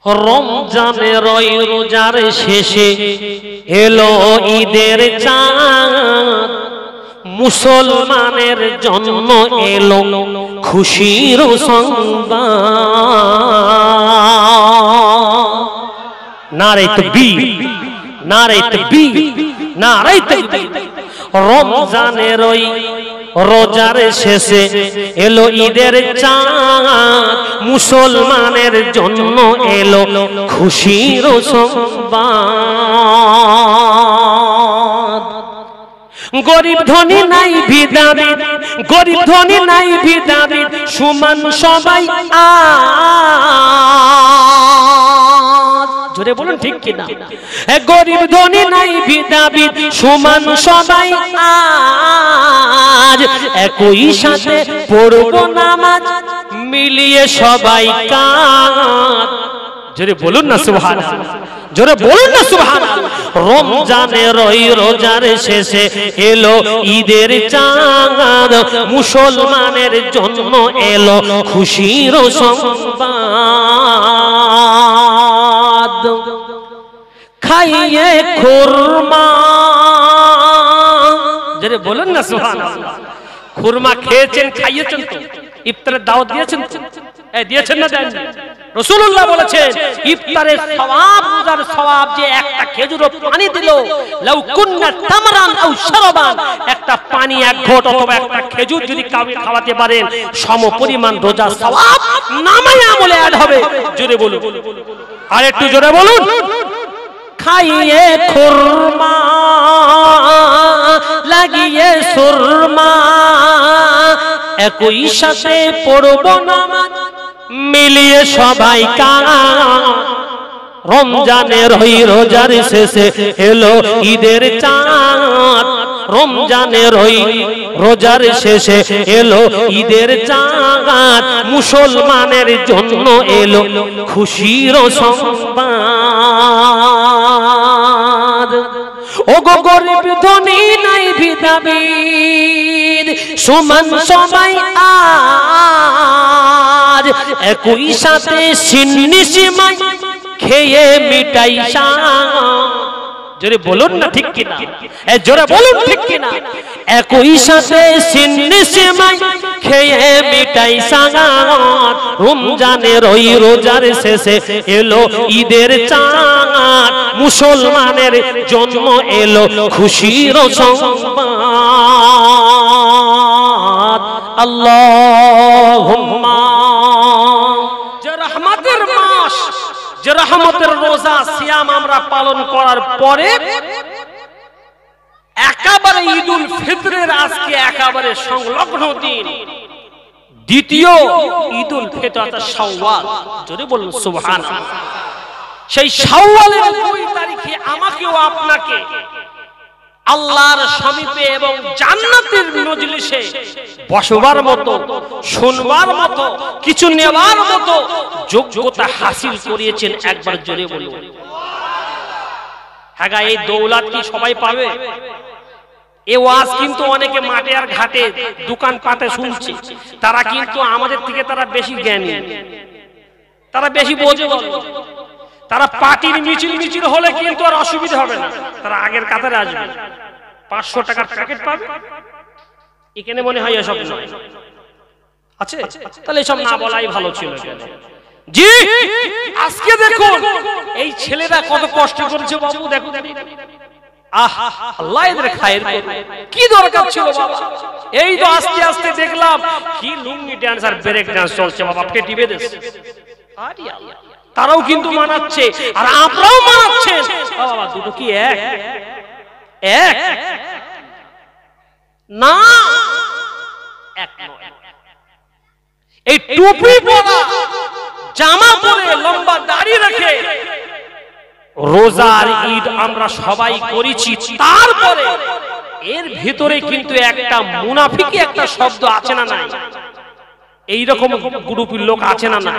রমজানের রোজার শেষে এলো ঈদের চাঁদ, মুসলমানের জন্য এলো খুশির সংবাদ। নারে তাকবীর, নারে তাকবীর, নারে তাকবীর। রমজানের রোজার শেষে এলো ঈদের চাঁদ, মুসলমানের জন্য এলো খুশির সংবাদ। গরিব ধনী নাই ভেদাভেদ, গরিব ধনী নাই ভেদাভেদ, সমান সবাই আজ। জোরে বলুন ঠিক কিনা? গরিব ধনী নাই ভেদাভেদ, সমান সবাই আজ। একই সাথে পড়ব নামাজ, মিলিয়ে সবাই কাঁদ। জোরে বলুন না সুবহানাল্লাহ, জোরে বলুন না সুবহানাল্লাহ। রমজানের রোজার শেষে এলো ঈদের চাঁদ, মুসলমানের জন্য এলো খুশির সংবাদ। খাইয়ে খুরমা, জোরে বলুন না সুবহানাল্লাহ। খুরমা খেয়েছেন, খাইয়েছেন তো? ইফতারের দাওয়াত দিয়েছেন, দিয়েছেন না দেন? রাসূলুল্লাহ বলেছেন ইফতারের সওয়াব, রোজার সওয়াব যে একটা খেজুর পানি দিল, লাউ কুন্না তামরান আও শারাবান, একটা পানি এক ঘট অথবা একটা খেজুর যদি কাউকে খাওয়াতে পারেন, সমপরিমাণ রোজার সওয়াব নামায়ে আমলে অ্যাড হবে। জোরে বলুন, আর একটু জোরে বলুন। খাইয়ে খুরমা, লাগিয়ে সুরমা, একই সাথে পড়ব নামাজ, মিলিয়ে সবাই কাঁদ। রমজানের রোজার শেষে এলো ঈদের চাঁদ, রমজানের রোজার শেষে এলো ঈদের চাঁদ, মুসলমানের জন্য এলো খুশির সংবাদ। ও গো গরিব ধনী নাই ভেদাভেদ, সমান সবাই আজ। একই সাথে সিন্নি সিমাই খেয়ে মিটাই শান। জোরে বলুন না ঠিক কিনা? জোরে বলুন ঠিক কিনা? একই সাথে সিন্নি সিমাই খেয়ে মিটাই শান। রমজানের রোজার শেষে এলো ঈদের চাঁদ, মুসলমানের জন্ম এলো খুশির সংবাদ। আল্লাহুম্মা, যে রহমতের মাস, যে রহমতের রোজা সিয়াম আমরা পালন করার পরে একেবারে ঈদুল ফিতরের আজকে একেবারে সংলগ্ন দিন, দ্বিতীয় ঈদুল ফিতর অর্থাৎ শাওয়াল। জোরে বলুন সুবহানাল্লাহ। সেই শাওয়ালের 2 তারিখে আমাকেও আপনাকে আল্লাহর সমীপে এবং জান্নাতের মজলিসে বসবার মতো, শুনবার মতো, কিছু নেবার মতো যোগ্যতা হাসিল করিয়েছেন। একবার জোরে বলুন। হ্যাঁ, এই দৌলত কি সবাই পাবে? এ ওয়াজ কিন্তু অনেকে মাঠে আর ঘাটে দোকান পাতে শুনছে, তারা কিন্তু আমাদের থেকে তারা বেশি জ্ঞানী, তারা বেশি বোঝে। তারা পার্টির মিছিল হলে কিন্তু আর অসুবিধা হবে না, তারা আগের কাতারে আসবে, 500 টাকার প্যাকেট পাবে। এখানে মনে হয় এসব নয় আছে, তাহলে এসব না বলাই ভালো ছিল। জি, আজকে দেখুন এই ছেলেরা কত কষ্ট করেছে বাবু, দেখুন। আল্লাহ এদের খায়ের করবে, কি দরকার ছিল বাবা? এই তো আস্তে আস্তে দেখলাম কি লুঙ্গি ডান্স আর ব্রেক ডান্স চলছে বাবা, টিভি দেশ। আরে আল্লাহ, তারাও কিন্তু মানাচ্ছে আর আমরাও মানাচ্ছি বাবা। দুটো কি এক? এক না, এক নয়। এই টুপি পরা, জামা পরে, লম্বা দাড়ি রেখে রোজার ঈদ আমরা সবাই করেছি, তারপরে এর ভিতরে কিন্তু একটা মুনাফিকি একটা শব্দ আছে না নাই? এইরকম গ্রুপের লোক আছে না না?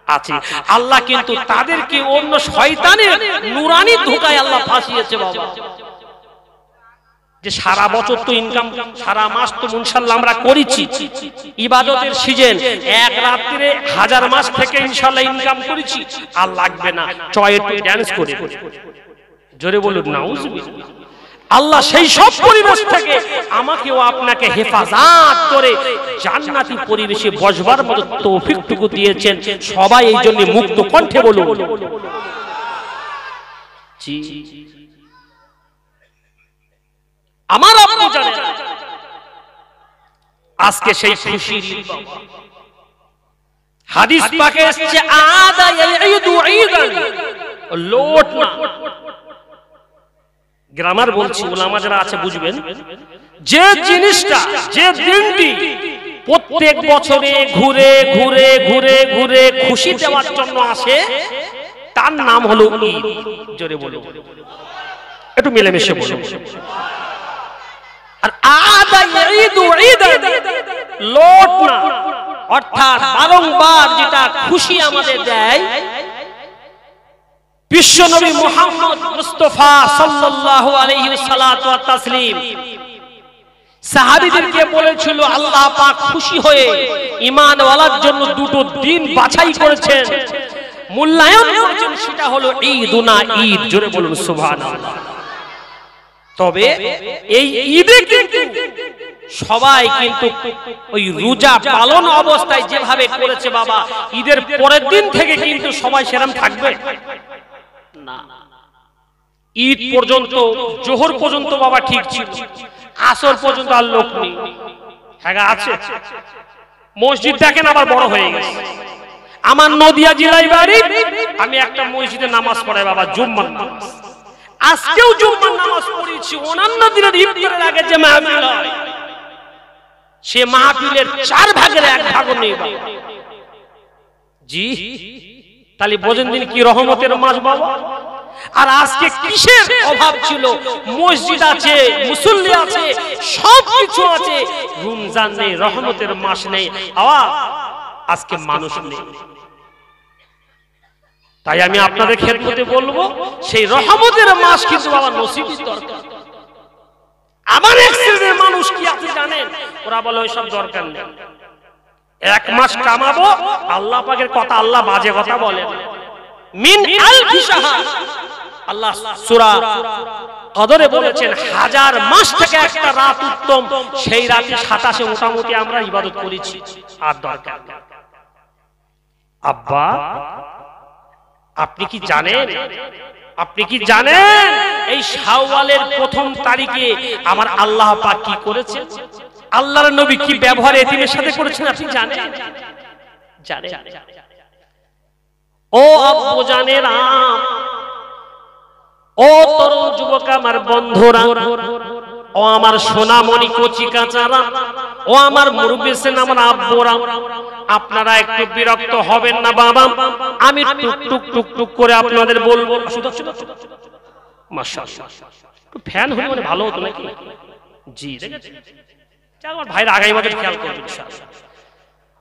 আছে। আল্লাহ কিন্তু তাদেরকে অন্য শয়তানের নুরানি ধোঁকায় আল্লাহ ফাঁসিয়েছে বাবা। যে সারা বছর তো ইনকাম, সারা মাস তো ইনশাআল্লাহ আমরা করেছি, ইবাদতের সিজন, এক রাত্রে 1000 মাস থেকে ইনশাআল্লাহ ইনকাম করেছি, আর লাগবে না, চয় একটু ডান্স করে। জোরে বলুন নাউজুবিল্লাহ। আল্লাহ সেই সব পরিবেশ থেকে আমাকেও আপনাকে হেফাজত করে জান্নাতি পরিবেশে বসবার মতো তৌফিকটুকু দিয়েছেন। সবাই এই জন্য মুক্ত কণ্ঠে বলুন জি। আমার আব্বু জানেন আজকে সেই খুশির হাদিস পাকে এসেছে, আদা ইয়াইদু ঈদান, লোট না। গ্রামার বলছি, উলামা যারা আছে বুঝবেন, যে জিনিসটা, যে দিনটি প্রত্যেক বছরে ঘুরে ঘুরে ঘুরে ঘুরে খুশি দেওয়ার জন্য আসে, তার নাম হলো ঈদ। জোরে বলুন, একটু মিলেমিশে বলুন। আর আদা ইয়াইদু ঈদান, লোট না, অর্থাৎ বারংবার যেটা খুশি আমাদের দেয়। বিশ্বনবী মুহাম্মদ মুস্তাফা সাল্লাল্লাহু আলাইহি সাল্লাতু ওয়া তাসলিম সাহাবীদেরকে বলেছিল, আল্লাহ পাক খুশি হয়ে ঈমানওয়ালার জন্য দুটো দিন বাছাই করেছেন, মূল্যায়ন করেছেন, সেটা হলো ঈদুনা ঈদ। জোরে বলুন সুবহানাল্লাহ। তবে এই ঈদে কিন্তু সবাই কিন্তু ওই রোজা পালন অবস্থায় যেভাবে করেছে বাবা, ঈদের পরের দিন থেকে কিন্তু সবাই সেরকম থাকবে না। ঈদ পর্যন্ত, জোহর পর্যন্ত বাবা ঠিক ছিল, আসর পর্যন্ত আর লোক নেই। হ্যাঁ আছে, মসজিদ দেখেন আবার বড় হয়ে গেছে। আমার নদিয়া জেলায় বাড়ি, আমি একটা মসজিদে নামাজ পড়াই বাবা, জুম্মার নামাজ। আজকেও জুম্মার নামাজ পড়েছি। অন্যান্য দিনের ইফতারের আগে যে মাহফিল হয়, সে মাহফিলের 4 ভাগের 1 ভাগও নেই বাবা জি। তাহলে বোঝেন দিন কি রহমতের মাস বাবা। আর আজকে কিসের অভাব ছিল? মসজিদ আছে, মুসল্লি আছে, সবকিছু আছে, রমজান নেই, রহমতের মাস নেই, আজকে মানুষ নেই। তাই আমি আপনাদের খেদমতে বলবো, সেই রহমতের মাস কিন্তু বাবা নসিবের দরকার। আমার এক শ্রেণীর মানুষ কি আপনি জানেন, ওরা বলে ওই সব দরকার নেই, 1 মাস কামাবো, আল্লাহ পাকের কথা, আল্লাহ বাজে কথা বলেন। মিন আলফি শাহর, আল্লাহ সূরা কদরে বলেছেন 1000 মাস থেকে একটা রাত উত্তম, সেই রাতে 27 মোটামুটি আমরা ইবাদত করেছি, আর দরকার। আব্বা আপনি কি জানেন, আপনি কি জানেন এই শাওয়ালের প্রথম তারিখে আমার আল্লাহ পাক কি করেছেন? আল্লাহর নবী কি ব্যবহার এতিমের সাথে করেছেন আপনি জানেন? জানেন? ও আব্বু জানেরা, ও তরুণ যুবক আমার বন্ধুরা, ও আমার সোনামণি কচি কাচারা, ও আমার মুরব্বি সেন আমার আব্বুরা, আপনারা একটু বিরক্ত হবেন না বাবা, আমি টুক টুক টুক টুক করে আপনাদের বলবো। মাশাআল্লাহ, একটু ফ্যান হলে মানে ভালো হতো নাকি? জি দেখেছেন, আমার ভাইরা আগামী বছর খেয়াল করবেন ইনশাআল্লাহ।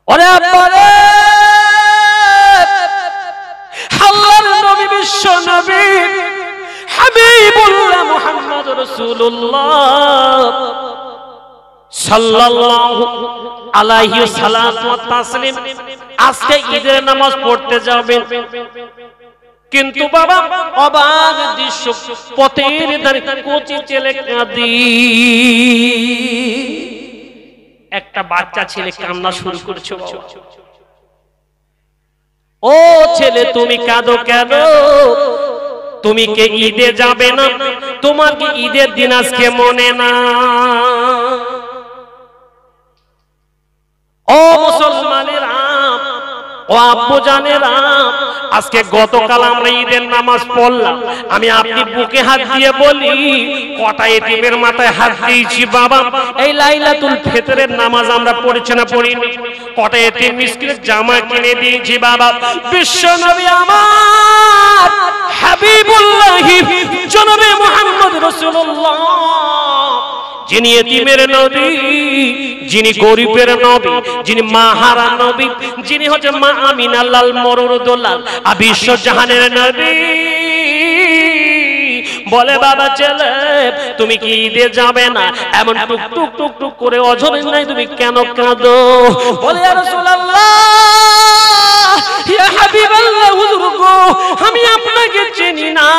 ওরে আব্বা রে, আল্লাহর নবী, বিশ্ব নবী হাবিবুল্লাহ মুহাম্মদ রাসূলুল্লাহ সাল্লাল্লাহু আলাইহি সাল্লাতু ওয়া তাসলিম আজকে ঈদের নামাজ পড়তে যাবেন, কিন্তু বাবা অবাক দৃশ্য, পথের ধারে কোচি ছেলে কাঁদি, একটা বাচ্চা ছেলে কান্না শুরু করেছে। ও ছেলে তুমি কাঁদো কেন? তুমি কে ঈদে যাবে না? তোমার কি ঈদের দিন আজকে মনে না? ও মুসলমানেরা, ও আব্বু জানেরা, আজকে গতকাল আমরা ঈদের নামাজ পড়লাম, আমি আপনি বুকে হাত দিয়ে বলি, কটা এতিমের মাথায় হাত দিয়েছি বাবা। এই লাইলাতুল ফিতরের নামাজ আমরা পড়েছি না পড়িনি? কটা এতিম মিসকিনের জামা কিনে দিয়েছি বাবা। বিশ্ব নবী আমার হাবিবুল্লাহ জনাবে মুহাম্মদ রাসূলুল্লাহ, যিনি এতিমের নবী, যিনি গরিবের নবী, যিনি মাহারা নবী, যিনি হচ্ছে মা আমিনা লাল মরুর দোলাল, বিশ্ব জাহানের নবী, বলে বাবা ছেলে তুমি কি ঈদে যাবে না? এমন টুক টুক টুক টুক করে অঝরে নাই, তুমি কেন কাঁদো? বলে ইয়া রাসূলুল্লাহ, ইয়া হাবিবাল্লাহ, হুজুর গো, আমি আপনাকে চিনি না,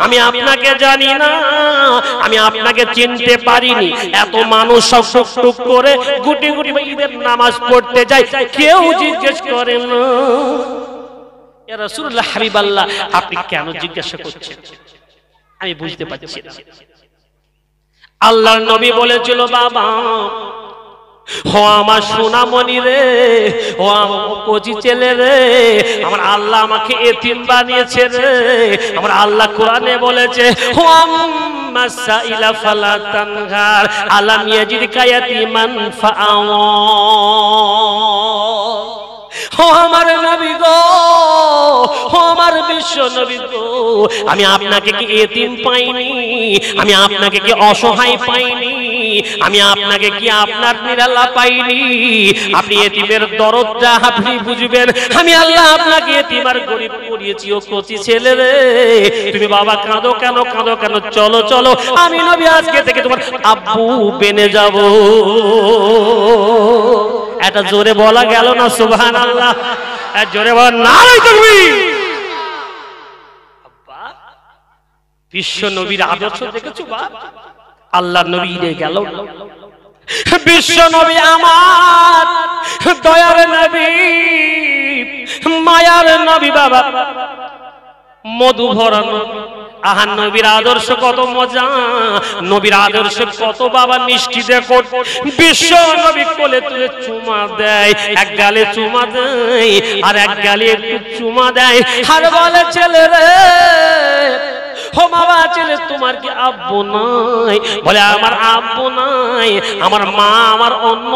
আমি আপনাকে জানি না, আমি আপনাকে চিনতে পারিনি। এত মানুষ সব টুক টুক করে গুটি গুটি ঈদের নামাজ পড়তে যায়, কেউ জিজ্ঞেস করে না। ইয়া রাসূলুল্লাহ, হাবিবাল্লাহ, আপনি কেন জিজ্ঞাসা করছেন? আমি বুঝতে পারছি না। আল্লাহর নবী বলেছিল, বাবা ও আমার সোনামণি রে, ও আমার কচি ছেলে রে, আমার আল্লাহ আমাকে এতিম বানিয়েছে রে। আমার আল্লাহ কোরআনে বলেছে, ও আম্মা সাইলা ফালা তানহার আলাম ইয়াজিদকা ইয়াতিমান ফাআওয়া। ও আমার নবী গো, ও আমার বিশ্ব নবী গো, আমি আপনাকে কি এতিম পাইনি? আমি আপনাকে কি অসহায় পাইনি? আমি আপনাকে কি আপনার নিরালা পাইনি? আপনি এতিমের দরদটা আপনি বুঝবেন। আমি আল্লাহ আপনাকে এতিম আর গরিব করিয়েছি। ও কচি ছেলে রে, তুমি বাবা কাঁদো কেন, কাঁদো কেন? চলো চলো, আমি নবী আজকে থেকে তোমার আব্বু বেনে যাব। এটা জোরে বলা গেল না? সুবহানাল্লাহ, জোরে বল নারে তাকবীর। আব্বা, বিশ্ব নবীর আদর্শ দেখেছো বাপ? আল্লাহর নবী ঈদে গেল, বিশ্ব নবী আমার দয়ার নবী, মায়ার নবী, বাবা মধু ভরা নবী। আহার নবীর আদর্শ কত মজা, নবীর আদর্শ কত বাবা মিষ্টি। দেখো বিশ্ব নবী কোলে তুলে চুমা দেয়, এক গালে চুমা দেয় আর এক গালে একটু চুমা দেয়, আর বলে ছেলে রে, ও বাবা ছেলে তোমার কি আব্বু নাই? বলে আমার আব্বু নাই, আমার মা আমার অন্য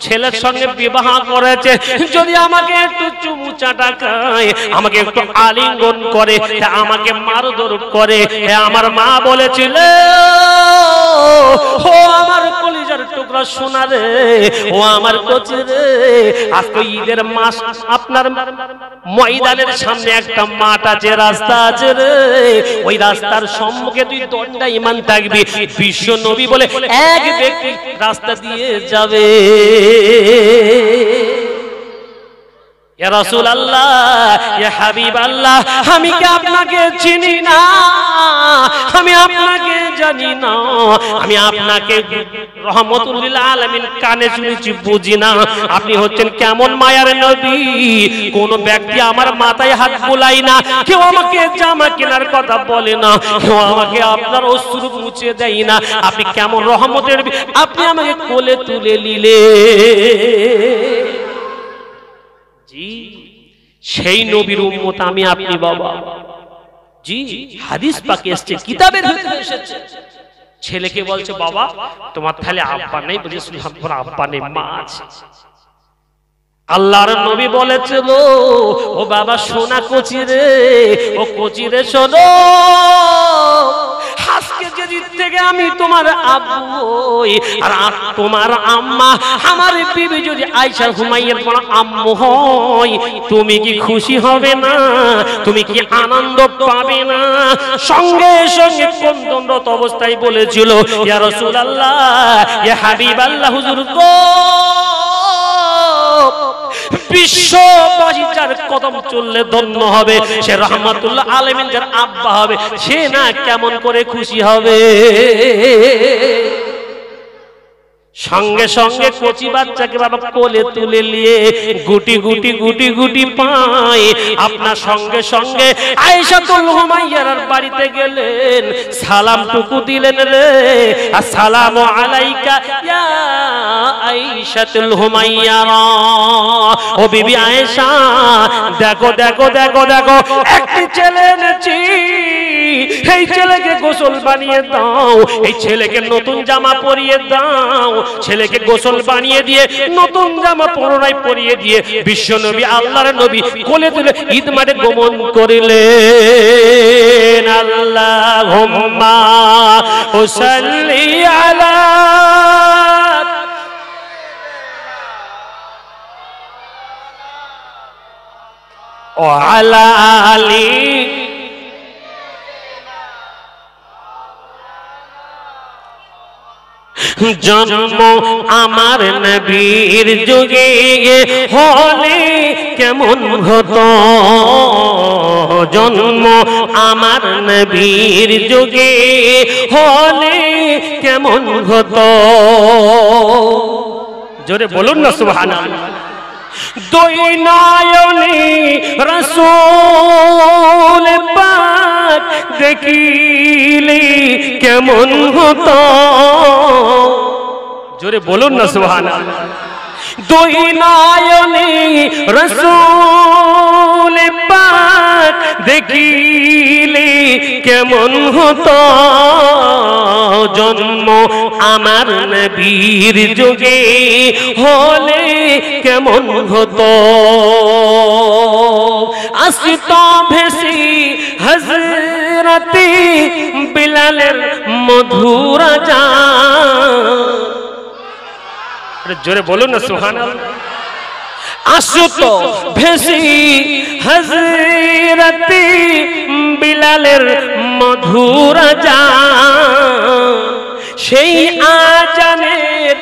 ছেলের সঙ্গে বিবাহ করেছে। যদি আমাকে একটু চুমু চাটা খায়, আমাকে একটু আলিঙ্গন করে, আমাকে মারধর করে, আমার মা বলেছিল, ও আমার কলিজার টুকরা সোনা রে, ও আমার কচি রে, আজকে ঈদের মাস, আপনার ময়দানের সামনে একটা মাঠ আছে, রাস্তা আছে রে, ওই রাস্তার সম্মুখে তুই দণ্ডায়মান থাকবি। বিশ্ব নবী বলে এক ব্যক্তি রাস্তা দিয়ে যাবে। ইয়া রাসূলুল্লাহ, ইয়া হাবিবাল্লাহ, আমি কি আপনাকে চিনি না? আমি আপনাকে জানি না, আমি আপনাকে রহমতুল লিল আলামিন কানে শুনেছি, বুঝি না। আপনি হচ্ছেন কেমন মায়ার নবী? কোন ব্যক্তি আমার মাথায় হাত বুলাই না, কেউ আমাকে জামা কেনার কথা বলে না, কেউ আমাকে আপনার অশ্রু মুছে দেয় না। আপনি কেমন রহমতের নবী? আপনি আমাকে কোলে তুলে নিলে। জি, সেই নবীর উম্মত আমি আপনি বাবা। জি, হাদিস পাকে এসেছে, কিতাবের ভিতরে এসেছে। ছেলেকে বলছে, বাবা তোমার তাহলে আব্বা নেই? বুঝে আব্বা নেই, মা আছে। আল্লাহর নবী বলেছিল, ও বাবা সোনা কচি রে, ও কচি রে শোনো, আজকে যেদিন থেকে আমি তোমার আব্বু আর তোমার আম্মা, আমার বিবি যদি আয়েশা হুমাইয়ার বড় আম্মু হয়, তুমি কি খুশি হবে না? তুমি কি আনন্দ পাবে না? সঙ্গে সঙ্গে কন্দনরত অবস্থায় বলেছিল, ইয়া রাসূলুল্লাহ, ইয়া হাবিবাল্লাহ, হুজুর গো, বিশ্ববাসী যার কদম চললে ধন্য হবে, সে রহমাতুল্লাহ আলামিন যার আব্বা হবে, সে না কেমন করে খুশি হবে। সঙ্গে সঙ্গে কচি বাচ্চাকে বাবা কোলে তুলে নিয়ে গুটি গুটি গুটি গুটি পায় আপনার সঙ্গে সঙ্গে আয়েশাতুল হুমাইয়ার বাড়িতে গেলেন, সালামটুকু দিলেন রে, আসসালামু আলাইকা ইয়া আয়েশাতুল হুমাইয়া। ও বিবি আয়েশা, দেখো দেখো দেখো দেখো, একটি ছেলে এনেছি, এই ছেলেকে গোসল বানিয়ে দাও, এই ছেলেকে নতুন জামা পরিয়ে দাও। ছেলেকে গোসল বানিয়ে দিয়ে নতুন জামা পুনরায় পরিয়ে দিয়ে বিশ্ব নবী আল্লাহর নবী কোলে তুলে ঈদ মাঠে গমন করিলেন। আল্লাহুম্মা সাল্লি আলা ওয়া আলা আলি জন্ম আমার নবীর যুগে হলে কেমন হতো, জন্ম আমার নবীর যুগে হলে কেমন হতো, জোরে বলুন না সুবহানাল্লাহ। দুই নয়নে রাসূল পাক দেখিলে কেমন হতো, জোরে বলুন না সুবহানাল্লাহ। দুই নয়নে রাসূল পাক দেখিলে কেমন হতো, জন্ম আমার নবীর যুগে হলে কেমন হতো। আসত ভেসি হযরতে বিলালের মধুর জান, জোরে বলুন না সুবহানাল্লাহ। আসত ভেসি হযরতে বিলালের মধুর জান, সেই আজানের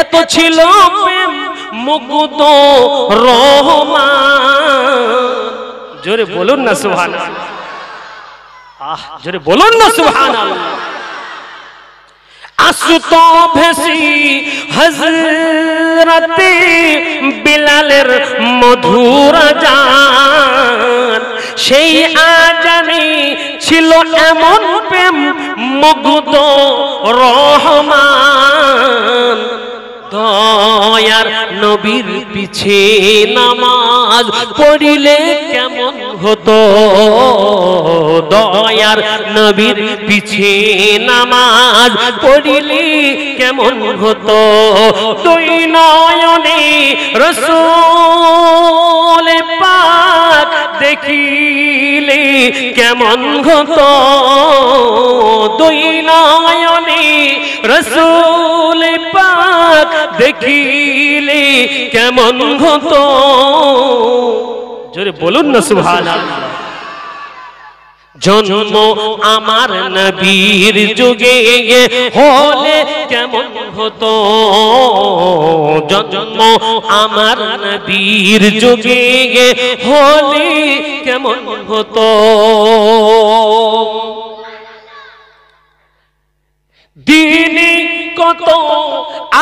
এত ছিল প্রেম মুগ্ধ রহমান, জোরে বলুন না সুবহানাল্লাহ। জোরে বলুন না সুবহানাল্লাহ। আসত ভেসি হযরতে বিলালের মধুর জান, সেই আজানে ছিল এমন প্রেম মুগ্ধ রহমান, দয়ার নবীর পিছে নামাজ পড়িলে কেমন হতো, দয়ার নবীর পিছে নামাজ পড়িলে কেমন হতো। দুই নয়নে রাসূল পাক দেখিলে কেমন হতো, দুই নয়নে রাসূল পাক দেখিলে কেমন হতো, জোরে বলুন না সুবহানাল্লাহ। জন্ম আমার নবীর যুগে হলে কেমন হতো, জন্ম আমার নবীর যুগে হলে কেমন হতো। দিনে কত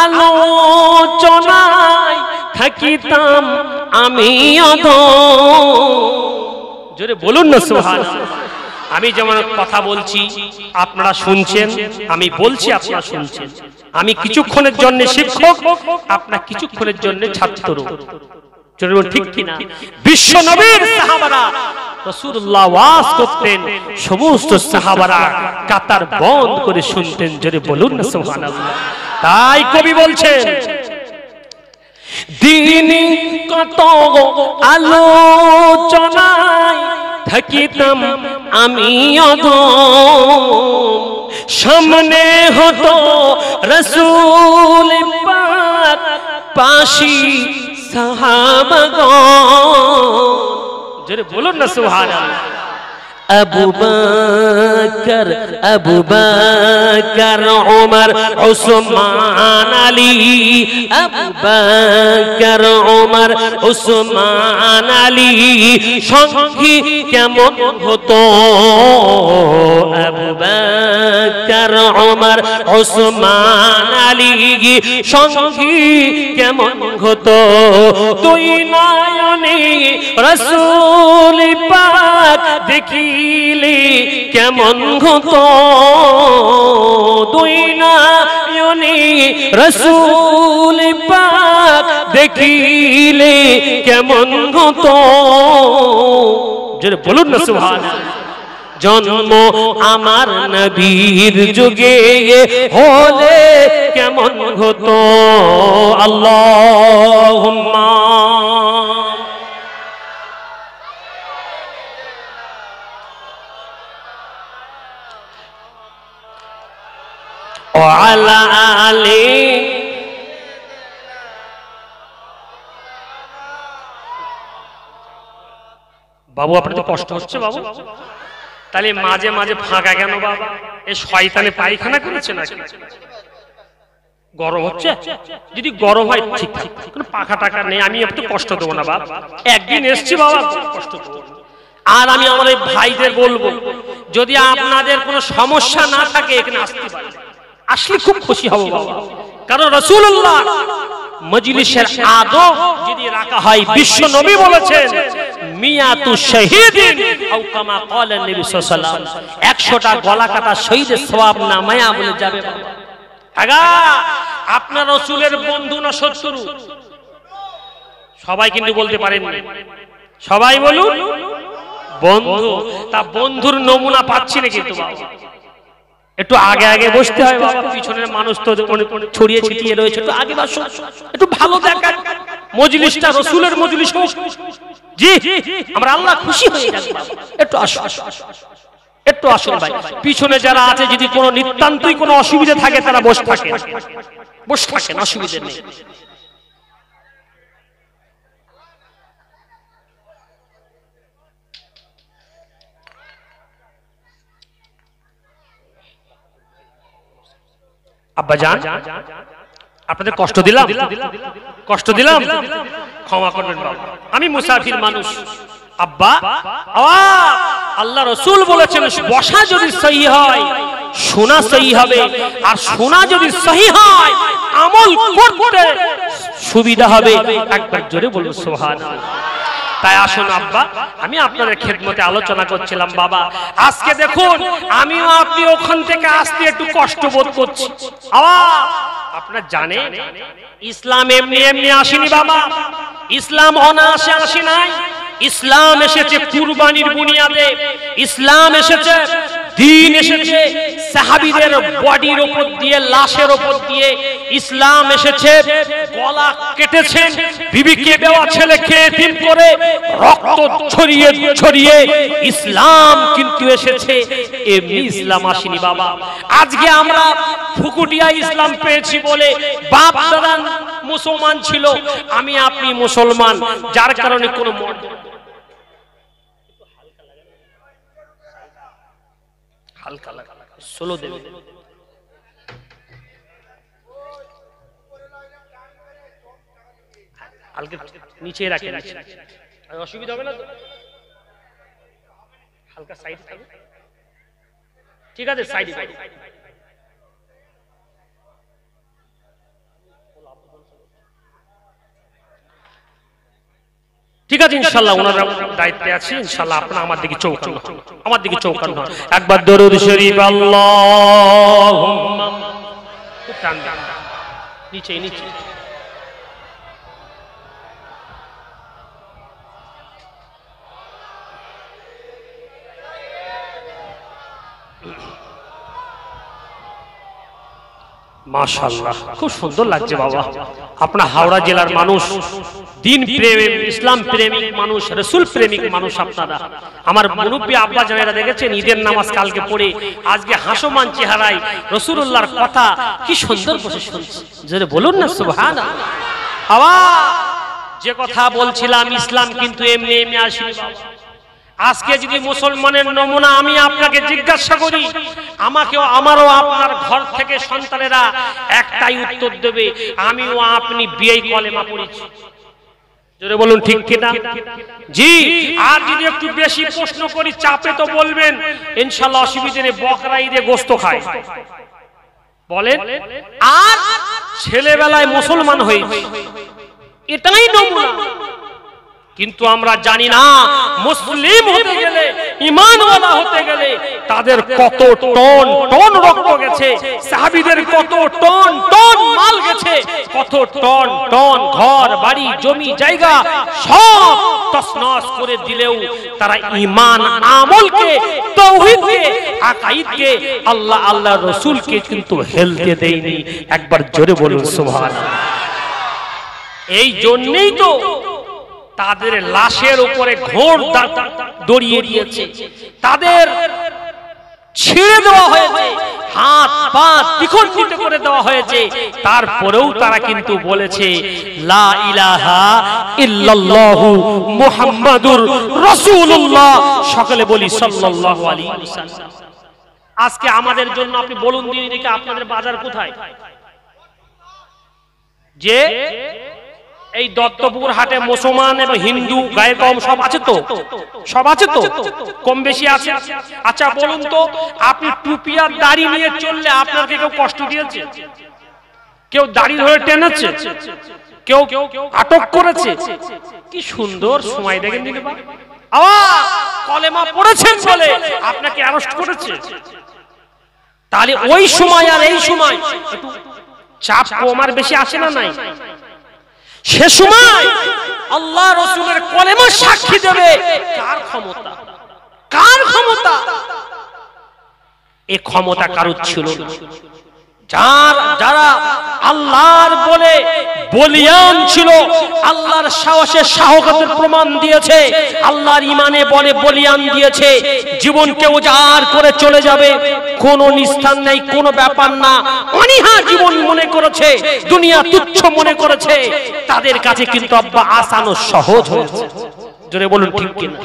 আলোচনায় থাকিতাম আমি অধম, জোরে বলুন না সুবহানাল্লাহ। আমি যেমন কথা বলছি আপনারা শুনছেন, আমি বলছি আপনারা শুনছেন, আমি কিছুক্ষণের জন্য শিক্ষক, আপনারা কিছুক্ষণের জন্য ছাত্র, ঠিক কিনা? বিশ্ব নবীর সাহাবারা রাসূলুল্লাহ ওয়াজ করতেন, সমস্ত সাহাবারা কাতার বন্ধ করে শুনতেন, জোরে বলুন না সুবহানাল্লাহ। তাই কবি বলছেন, দিনে কত আলোচনায় থাকিতাম আমি অধম, সামনে হতো রাসূল পাক পাশি সাহাবাগণ, জোরে বলুন না সুবহানাল্লাহ। আবু বকর আবু বকর ওমর উসমান আলী, আবু বকর ওমর উসমান আলী সঙ্গী কেমন হতো, আবু বকর ওমর উসমান আলী সঙ্গী কেমন হতো। দুই নয়নে রাসূল পাক দেখিলে কেমন হতো, দুই নয়নে রাসূল পাক দেখিলে কেমন হতো, জোরে বলুন না সুবহানাল্লাহ। জন্ম আমার নবীর যুগে হলে কেমন হতো, আল্লাহুম্মা ওয়ালা আলি। বাবু আপনার তো কষ্ট হচ্ছে বাবু, তাহলে মাঝে মাঝে ফাঁকা কেন বাবা? এই শয়তানে পায়খানা করেছে নাকি? গরম হচ্ছে, যদি গরম হয় ঠিক কোনো পাখা টাকা নেই, আমি একটু কষ্ট দেবো না বাবা, একদিন এসছি বাবা কষ্ট দেবো। আর আমি আমার এই ভাইদের বলবো, যদি আপনাদের কোনো সমস্যা না থাকে এখানে আসতে পারে, আসলে খুব খুশি হব বাবা। কারণ রাসূলুল্লাহ মজলিসের আদব যদি রাখা হয়, বিশ্ব নবী বলেছেন মিয়াতু শাহীদিন আও কামা ক্বালা নবী সাল্লাল্লাহু আলাইহি ওয়াসাল্লাম, 100টা গলা কাটা শহীদের সওয়াব নামায়া বলে যাবে বাবা। আগা আপনার রাসূলের বন্ধু না শত্রু? সবাই কিন্তু বলতে পারেন না, সবাই বলুন বন্ধু। তা বন্ধুর নমুনা পাচ্ছি না কিন্তু বাবা, একটু আগে আগে বসতে হয় বাবা, পিছনের মানুষ তো ছড়িয়ে ছিটিয়ে রয়েছে, একটু আগে বসো, একটু ভালো দেখান মজলিসটা রাসূলের মজলিস হোক। জি আমরা আল্লাহ খুশি হয়ে যাবে বাবা, একটু আসো একটু আসুন ভাই। পিছনে যারা আছে যদি কোনো নিতান্তই কোনো অসুবিধা থাকে তারা বসে থাকেন, অসুবিধা নেই। আব্বা জান আপনাদের কষ্ট দিলাম, ক্ষমা করবেন বাবা, আমি মুসাফির মানুষ। আব্বা আল্লাহ রাসূল বলেছেন বসা যদি সহি হয় শোনা সহি হবে, আর শোনা যদি সহি হয় আমল করতে সুবিধা হবে। একবার জোরে বলুন সুবহানাল্লাহ। তাই আসুন আব্বা, আমি আপনাদের খেদমতে আলোচনা করছিলাম বাবা। আজকে দেখুন আমিও আপনি ওখান থেকে আসতে একটু কষ্ট বোধ করছি। আপনারা জানেন ইসলাম এমনি এমনি আসেনি বাবা, ইসলাম অনায়াসে আসে নাই। ইসলাম এসেছে কুরবানির বুনিয়াদে, ইসলাম এসেছে, দ্বীন এসেছে সাহাবীদের বডির উপর দিয়ে, লাশের উপর দিয়ে। ইসলাম এসেছে গলা কেটেছেন বিবিকে দেওয়া ছেলেকে এতিম করে, রক্ত ছড়িয়ে ছড়িয়ে। ইসলাম কিন্তু এসেছে এমনি, ইসলাম আসেনি বাবা। আজকে আমরা ফুকুটিয়া ইসলাম পেয়েছি বলে, বাপ দাদা মুসলমান ছিল, আমি আপনি মুসলমান, যার কারণে কোনো হালকা লাগা সোলো দেবে। হালকা নিচে রাখে, অসুবিধা হবে না তো? হালকা সাইড থাকবে, ঠিক আছে সাইড। ঠিক আছে ইনশাআল্লাহ, ওনারা দায়িত্বে আছে ইনশাআল্লাহ। আপনারা আমার দিকে চৌকান হন, একবার দরুদ শরীফ আল্লাহুম্মা, টান টান নিচে নিচে। মাশাআল্লাহ খুব সুন্দর লাগছে বাবা। আপনার হাওড়া জেলার মানুষ, দিন প্রেমিক, ইসলাম প্রেমিক মানুষ, রাসূল প্রেমিক মানুষ আপনারা। আমার মুরব্বী আব্বা জানেরা দেখেছেন ঈদের নামাজ কালকে পড়ে আজকে হাসমান চেহারায় রাসূলুল্লাহর কথা কি সুন্দর বসে শুনছে। জোরে বলুন না সুবহানাল্লাহ। যে কথা বলছিলাম, ইসলাম কিন্তু এমনি এমনি আসেনি বাবা। আজকে যদি মুসলমানের নমুনা আমি আপনাকে জিজ্ঞাসা করি, আমাকেও আমারও আপনার ঘর থেকে সন্তানেরা একটাই উত্তর দেবে, আমিও আপনি বিয়ে কলেমা পড়েছি। জোরে বলুন ঠিক কিনা? জি। আর যদি একটু বেশি প্রশ্ন করি, চাপে তো বলবেন ইনশাআল্লাহ অসুবিধা নেই, বকরা ঈদে গোশত খায় বলেন। আর ছেলেবেলায় মুসলমান হয়েছে, এটাই নমুনা। কিন্তু আমরা জানি না মুসলিম হতে গেলে, ঈমানওয়ালা হতে গেলে তাদের কত টন টন রক্ত গেছে, সাহাবীদের কত টন টন মাল গেছে, কত টন টন ঘর বাড়ি জমি জায়গা সব তছনছ করে দিলেও তারা ঈমান আমলকে, তাওহীদকে, আকাইদকে, আল্লাহ আল্লাহর রাসূলকে কিন্তু হেলতে দেয়নি। একবার জোরে বলুন সুবহানাল্লাহ। এই জন্যই তো তাদের লাশের উপরে ঘোর দড়িয়ে দিয়েছে, তাদের ছিঁড়ে দেওয়া হয়েছে, হাত পা দ্বিখণ্ডিত করে দেওয়া হয়েছে। তারপরেও তারা কিন্তু বলেছে লা ইলাহা ইল্লাল্লাহু মুহাম্মাদুর রাসূলুল্লাহ। সকলে বলি সাল্লাল্লাহু আলাইহি ওয়াসাল্লাম। আজকে আমাদের জন্য আপনি বলুন দিন দেখি, আপনাদের বাজার কোথায়? যে এই দত্তপুর হাটে মুসলমান এবং হিন্দু গায়ে কম সব আছে তো, সব আছে তো, কম বেশি আছে। আচ্ছা বলুন তো, আপনি টুপি আর দাড়ি নিয়ে চললে আপনাকে কেউ কষ্ট দিয়েছে? কেউ দাড়ি ধরে টেনেছে? কেউ আটক করেছে? কি সুন্দর সময় দেখেন দিকে কলেমা পড়েছেন বলে আপনাকে অ্যারেস্ট করেছে। তাহলে ওই সময় আর এই সময় একটু চাপ কমার বেশি আসে না? নাই। সে সময় আল্লাহ রাসূলের কলেমা সাক্ষী দেবে কার ক্ষমতা, কার ক্ষমতা? এই ক্ষমতা কারুর ছিল না। যারা আল্লাহর বলে বলিয়ান ছিল, আল্লাহর সাহসে সাহসের প্রমাণ দিয়েছে, আল্লাহর ইমানে বলে বলিয়ান দিয়েছে, জীবনকে উজাড় করে চলে যাবে, কোনো নিস্তার নেই, কোনো ব্যাপার না, অনিহা জীবন মনে করেছে, দুনিয়া তুচ্ছ মনে করেছে, তাদের কাছে কিন্তু আব্বা আসান ও সহজ হয়েছে। জোরে বলুন ঠিক কিনা?